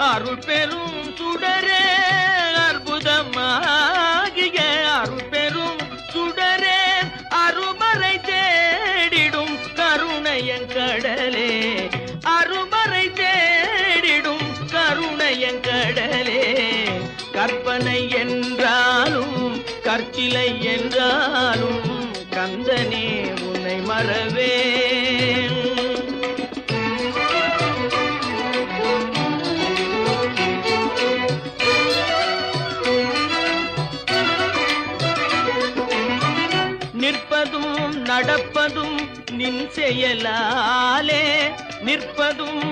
அருள் பெரும் சுடரே அற்புதமாகிய அருள் பெரும் சுடரே அருமறை தேடிடும் கருணையங்கடலே அருமறை தேடிடும் கருணையங்கடலே கற்பனை என்றாலும் கற்சிலை என்றாலும் கந்தனே உன்னை மறவேன். நிற்பதும் நடப்பதும் நின் செயலாலே நிற்பதும்